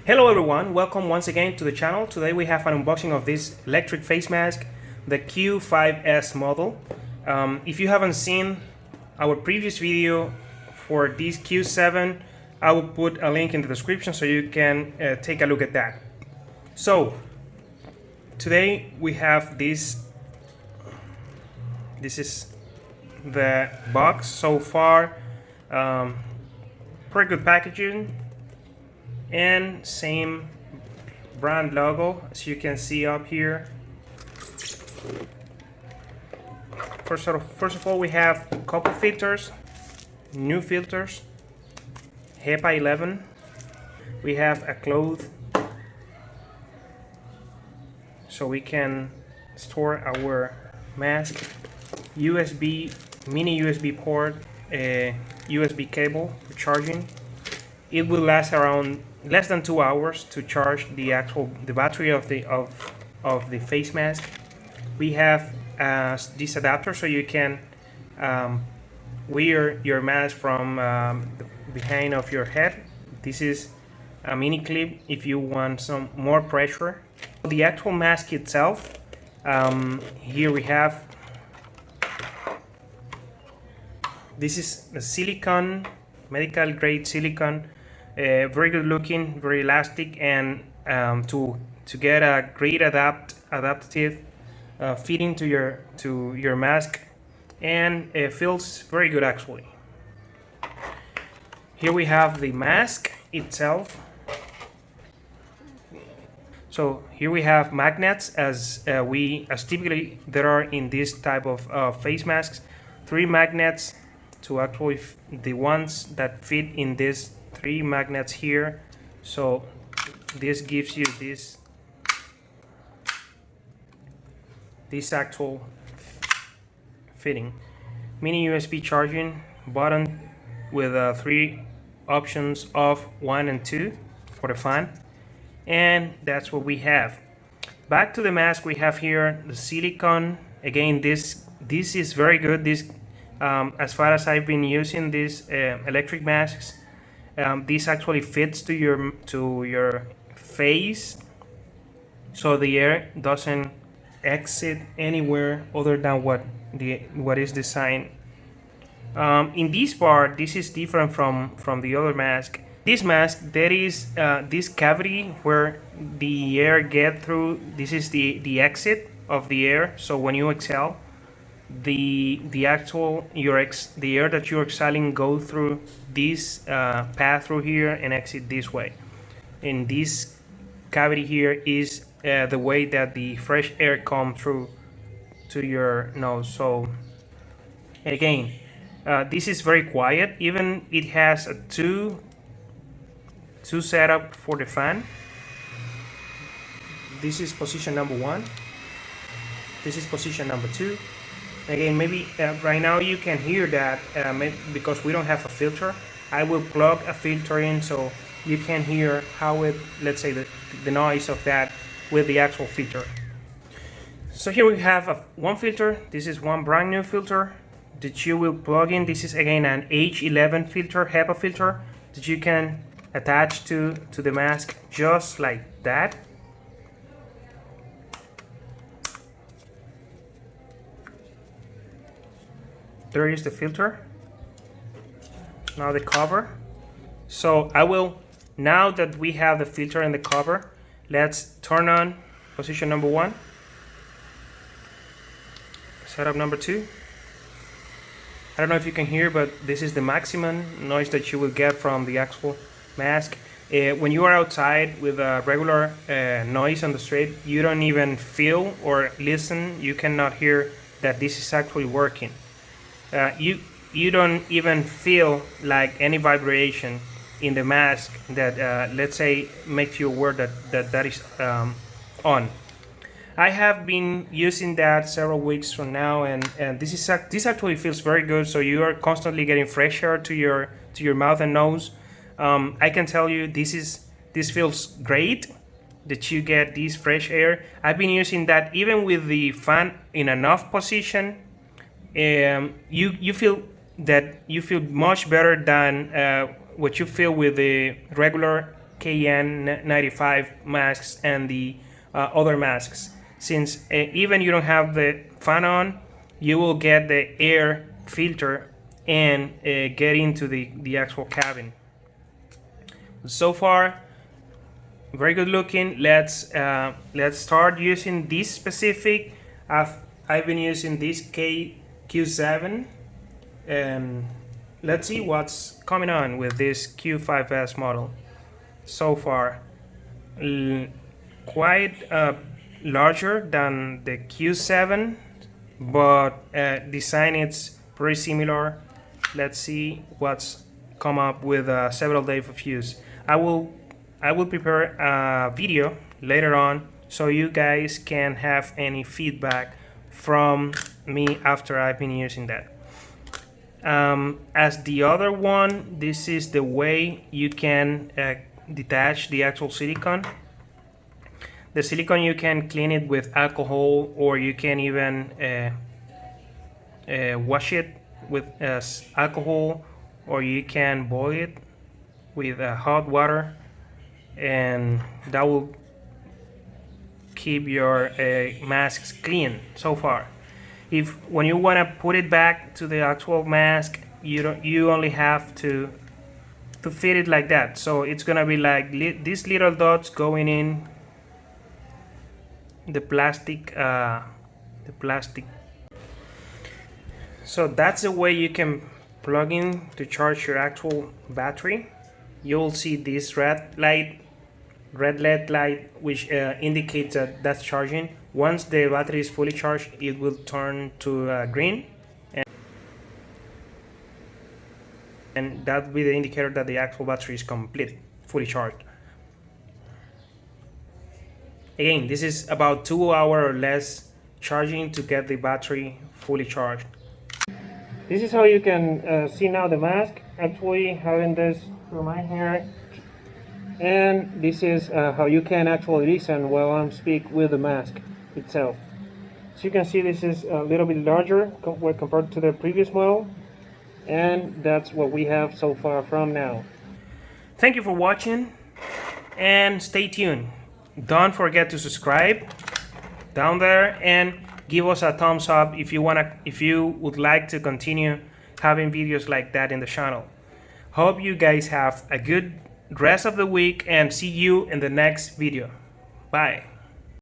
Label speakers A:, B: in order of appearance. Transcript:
A: Hello everyone, welcome once again to the channel. Today we have an unboxing of this electric face mask, the Q5s model. If you haven't seen our previous video for this Q7, I will put a link in the description so you can take a look at that. So today we have this is the box so far. Pretty good packaging and same brand logo as you can see up here. First of all, we have a couple filters, new filters, HEPA 11. We have a cloth so we can store our mask, mini USB port, a USB cable for charging. It will last around less than 2 hours to charge the battery of the face mask. We have this adapter so you can wear your mask from behind of your head. This is a mini clip if you want some more pressure. The actual mask itself, here we have, this is a silicone, medical grade silicone. Very good looking, very elastic, and to get a great adaptive fitting to your mask, and it feels very good actually. Here we have the mask itself. So here we have magnets as typically there are in this type of face masks. 3 magnets to actually the ones that fit in this 3 magnets here. So this gives you this actual fitting. Mini USB charging button with 3 options, off, 1 and 2 for the fan, and that's what we have. Back to the mask, we have here the silicone. Again, this is very good. This as far as I've been using these electric masks, this actually fits to your face, so the air doesn't exit anywhere other than what is designed. In this part, this is different from the other mask. This mask, there is this cavity where the air get through. This is the exit of the air. So when you exhale, the air that you're exhaling go through this path through here and exit this way. And this cavity here is the way that the fresh air comes through to your nose. So again, this is very quiet. Even it has a two setup for the fan. This is position number 1. This is position number 2. Again, maybe right now you can hear that because we don't have a filter. I will plug a filter in so you can hear how it, let's say, the noise of that with the actual filter. So here we have one filter. This is one brand new filter that you will plug in. This is again an H11 filter, HEPA filter, that you can attach to the mask just like that. There is the filter. Now the cover. So I will, now that we have the filter and the cover, let's turn on position number 1. Setup number 2. I don't know if you can hear, but this is the maximum noise that you will get from the actual mask. When you are outside with a regular noise on the street, you don't even feel or listen. You cannot hear that this is actually working. You don't even feel like any vibration in the mask that let's say makes you aware that is on. I have been using that several weeks from now, and this actually feels very good. So you are constantly getting fresh air to your mouth and nose. I can tell you this feels great that you get this fresh air. I've been using that even with the fan in an off position. You feel much better than what you feel with the regular KN95 masks and the other masks. Since even you don't have the fan on, you will get the air filter and get into the actual cabin. So far, very good looking. Let's start using this specific. I've been using this Q7, and let's see what's coming on with this Q5s model. So far, quite larger than the Q7, but design it's pretty similar. Let's see what's come up with several days of use. I will prepare a video later on so you guys can have any feedback from me after I've been using that. As the other one, this is the way you can detach the actual silicone. The silicone, you can clean it with alcohol, or you can even wash it with alcohol, or you can boil it with hot water, and that will keep your masks clean. So far, if when you want to put it back to the actual mask, you only have to fit it like that. So it's gonna be like these little dots going in the plastic. So that's the way you can plug in to charge your actual battery. You'll see this red LED light, which indicates that that's charging. Once the battery is fully charged, it will turn to green, and that will be the indicator that the actual battery is fully charged. Again, this is about 2 hours or less charging to get the battery fully charged. This is how you can see now the mask. Actually having this through my hair, and this is how you can actually listen while I'm speak with the mask itself. So you can see this is a little bit larger compared to the previous model, and that's what we have so far from now. Thank you for watching, and stay tuned. Don't forget to subscribe down there and give us a thumbs up if you would like to continue having videos like that in the channel. Hope you guys have a good rest of the week, and see you in the next video. Bye.